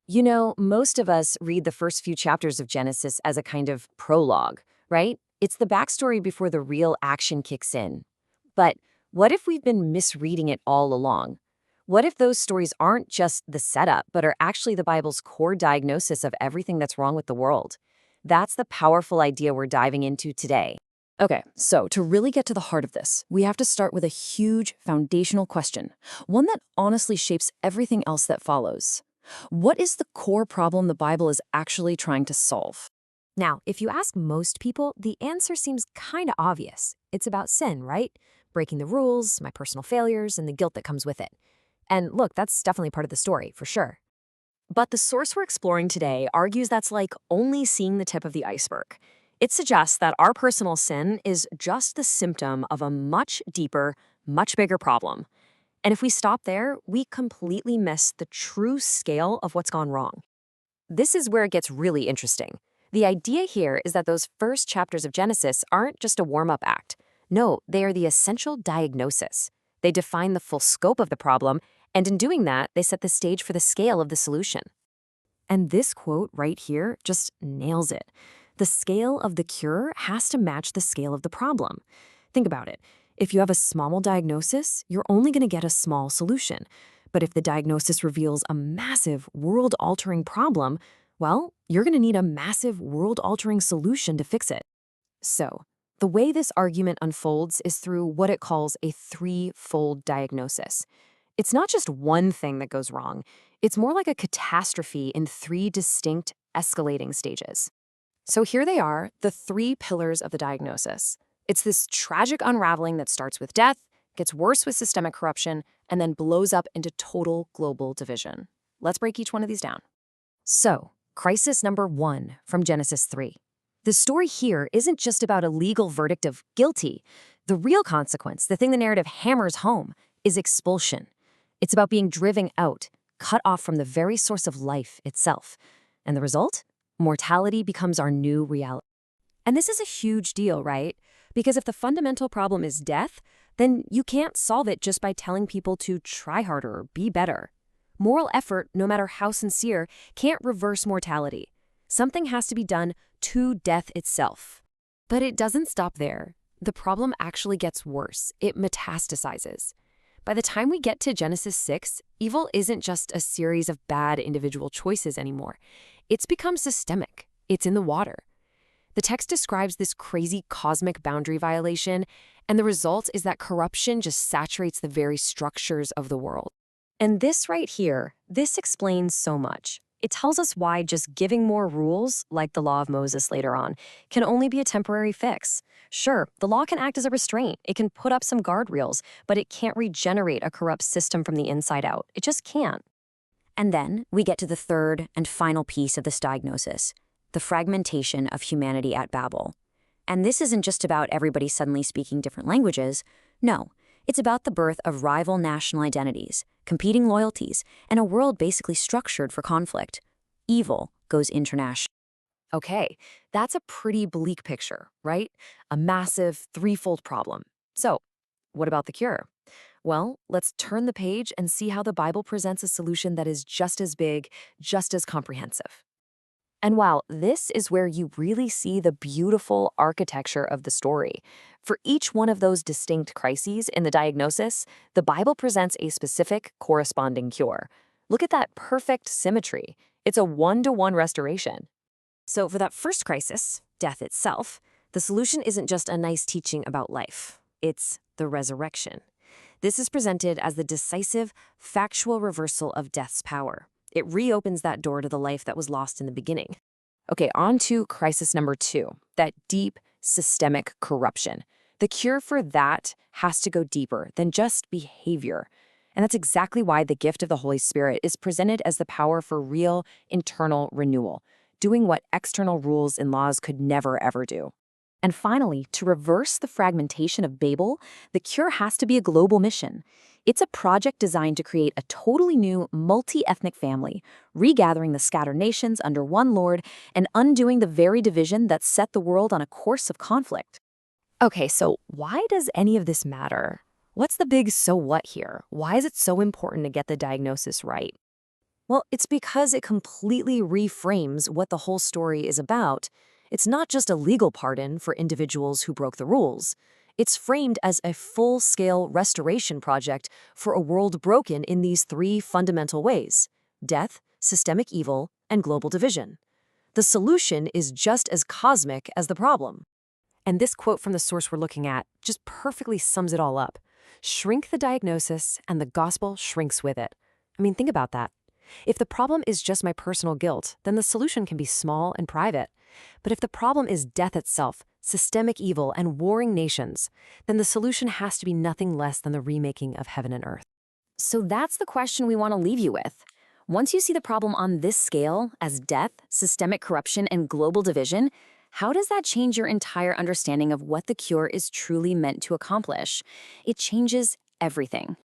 You know, most of us read the first few chapters of Genesis as a kind of prologue, right? It's the backstory before the real action kicks in. But what if we've been misreading it all along? What if those stories aren't just the setup, but are actually the Bible's core diagnosis of everything that's wrong with the world? That's the powerful idea we're diving into today. Okay, so to really get to the heart of this, we have to start with a huge foundational question, one that honestly shapes everything else that follows. What is the core problem the Bible is actually trying to solve? Now, if you ask most people, the answer seems kind of obvious. It's about sin, right? Breaking the rules, my personal failures, and the guilt that comes with it. And look, that's definitely part of the story, for sure. But the source we're exploring today argues that's like only seeing the tip of the iceberg. It suggests that our personal sin is just the symptom of a much deeper, much bigger problem. And if we stop there, we completely miss the true scale of what's gone wrong. This is where it gets really interesting. The idea here is that those first chapters of Genesis aren't just a warm-up act. No, they are the essential diagnosis. They define the full scope of the problem, and in doing that, they set the stage for the scale of the solution. And this quote right here just nails it. The scale of the cure has to match the scale of the problem. Think about it. If you have a small diagnosis, you're only going to get a small solution. But if the diagnosis reveals a massive, world-altering problem, well, you're going to need a massive, world-altering solution to fix it. So, the way this argument unfolds is through what it calls a threefold diagnosis. It's not just one thing that goes wrong. It's more like a catastrophe in three distinct, escalating stages. So here they are, the three pillars of the diagnosis. It's this tragic unraveling that starts with death, gets worse with systemic corruption, and then blows up into total global division. Let's break each one of these down. So, crisis number 1 from Genesis 3. The story here isn't just about a legal verdict of guilty. The real consequence, the thing the narrative hammers home, is expulsion. It's about being driven out, cut off from the very source of life itself. And the result? Mortality becomes our new reality. And this is a huge deal, right? Because if the fundamental problem is death, then you can't solve it just by telling people to try harder or be better. Moral effort, no matter how sincere, can't reverse mortality. Something has to be done to death itself. But it doesn't stop there. The problem actually gets worse. It metastasizes. By the time we get to Genesis 6, evil isn't just a series of bad individual choices anymore. It's become systemic. It's in the water. The text describes this crazy cosmic boundary violation, and the result is that corruption just saturates the very structures of the world. And this right here, this explains so much. It tells us why just giving more rules, like the law of Moses later on, can only be a temporary fix. Sure, the law can act as a restraint. It can put up some guardrails, but it can't regenerate a corrupt system from the inside out. It just can't. And then we get to the third and final piece of this diagnosis, the fragmentation of humanity at Babel. And this isn't just about everybody suddenly speaking different languages. No, it's about the birth of rival national identities, competing loyalties, and a world basically structured for conflict. Evil goes international. Okay, that's a pretty bleak picture, right? A massive threefold problem. So, what about the cure? Well, let's turn the page and see how the Bible presents a solution that is just as big, just as comprehensive. And wow, this is where you really see the beautiful architecture of the story. For each one of those distinct crises in the diagnosis, the Bible presents a specific corresponding cure. Look at that perfect symmetry. It's a one-to-one restoration. So for that first crisis, death itself, the solution isn't just a nice teaching about life. It's the resurrection. This is presented as the decisive, factual reversal of death's power. It reopens that door to the life that was lost in the beginning. Okay, on to crisis number 2, that deep, systemic corruption. The cure for that has to go deeper than just behavior. And that's exactly why the gift of the Holy Spirit is presented as the power for real, internal renewal, doing what external rules and laws could never, ever do. And finally, to reverse the fragmentation of Babel, the cure has to be a global mission. It's a project designed to create a totally new, multi-ethnic family, regathering the scattered nations under one Lord and undoing the very division that set the world on a course of conflict. Okay, so why does any of this matter? What's the big so what here? Why is it so important to get the diagnosis right? Well, it's because it completely reframes what the whole story is about. It's not just a legal pardon for individuals who broke the rules. It's framed as a full-scale restoration project for a world broken in these three fundamental ways: death, systemic evil, and global division. The solution is just as cosmic as the problem. And this quote from the source we're looking at just perfectly sums it all up. Shrink the diagnosis, and the gospel shrinks with it. I mean, think about that. If the problem is just my personal guilt, then the solution can be small and private. But if the problem is death itself, systemic evil, and warring nations, then the solution has to be nothing less than the remaking of heaven and earth. So that's the question we want to leave you with. Once you see the problem on this scale, as death, systemic corruption, and global division, how does that change your entire understanding of what the cure is truly meant to accomplish? It changes everything.